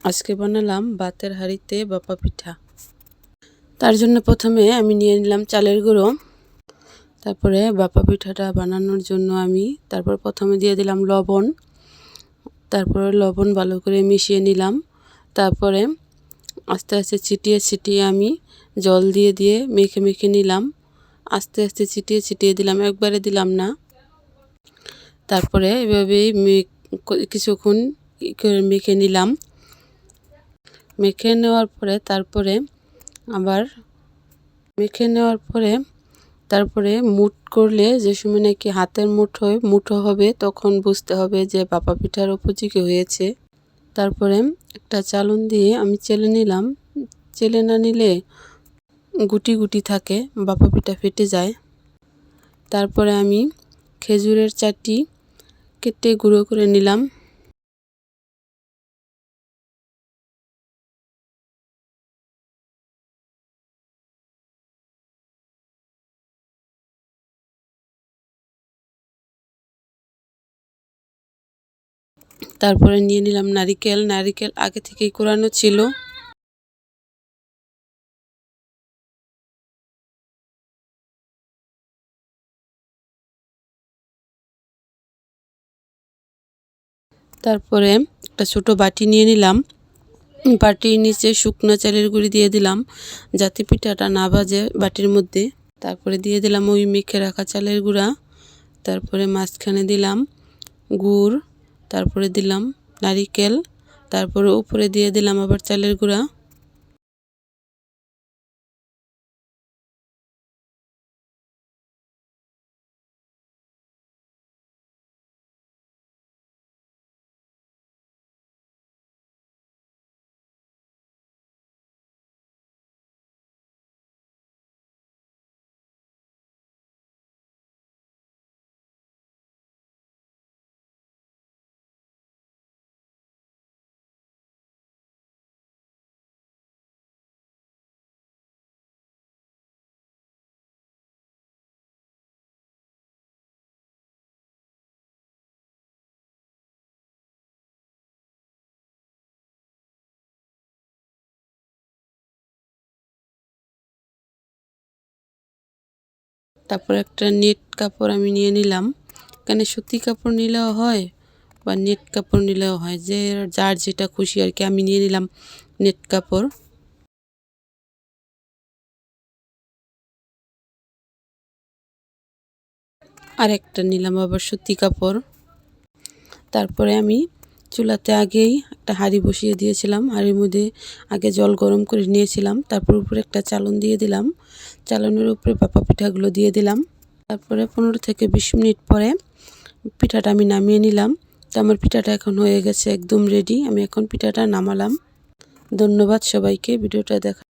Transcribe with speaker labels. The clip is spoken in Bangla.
Speaker 1: আজকে বানালাম ভাতের হাঁড়িতে ভাপা পিঠা। তার জন্য প্রথমে আমি নিয়ে নিলাম চালের গুঁড়ো। তারপরে ভাপা পিঠাটা বানানোর জন্য তারপর প্রথমে দিয়ে দিলাম লবণ। তারপরে লবণ ভালো করে মিশিয়ে নিলাম। তারপরে আস্তে আস্তে ছিটিয়ে ছিটিয়ে আমি জল দিয়ে দিয়ে মেখে মেখে নিলাম। আস্তে আস্তে ছিটিয়ে ছিটিয়ে দিলাম, একবারে দিলাম না। তারপরে এভাবেই কিছুক্ষণ মেখে নিলাম। মেখে নেওয়ার পরে তারপরে মুঠ করলে যে সময় নাকি হাতের মুঠো হবে তখন বুঝতে হবে যে ভাপা পিঠার উপযোগী হয়েছে। তারপরে একটা চালুন দিয়ে আমি চেলে নিলাম। চেলে না নিলে গুটি গুটি থাকে, ভাপা পিঠা ফেটে যায়। তারপরে আমি খেজুরের চাটি কেটে গুঁড়ো করে নিলাম। তারপরে নিয়ে নিলাম নারিকেল আগে থেকেই কোরানো ছিল। তারপরে একটা ছোট বাটি নিয়ে নিলাম। বাটির নিচে শুকনো চালের গুঁড়ি দিয়ে দিলাম যাতে পিঠাটা না ভাজে বাটির মধ্যে। তারপরে দিয়ে দিলাম ওই মেখে রাখা চালের গুঁড়া। তারপরে মাঝখানে দিলাম গুড়। তারপরে দিলাম নারিকেল। তারপরে উপরে দিয়ে দিলাম আবার চালের গুঁড়া। তারপরে একটা নেট কাপড় আমি নিয়ে নিলাম। এখানে সুতি কাপড় নিলেও হয় বা নেট কাপড় নিলেও হয়, যে যার যেটা খুশি আর কি। আমি নিয়ে নিলাম নেট কাপড়। আর একটা নিলাম আবার সুতি কাপড়। তারপরে আমি চুলাতে আগেই একটা হাঁড়ি বসিয়ে দিয়েছিলাম। হাঁড়ির মধ্যে আগে জল গরম করে নিয়েছিলাম। তারপর উপরে একটা চালন দিয়ে দিলাম। চালনের উপরে ভাপা পিঠাগুলো দিয়ে দিলাম। তারপরে 15 থেকে 20 মিনিট পরে পিঠাটা আমি নামিয়ে নিলাম। তো আমার পিঠাটা এখন হয়ে গেছে একদম রেডি। আমি এখন পিঠাটা নামালাম। ধন্যবাদ সবাইকে ভিডিওটা দেখা।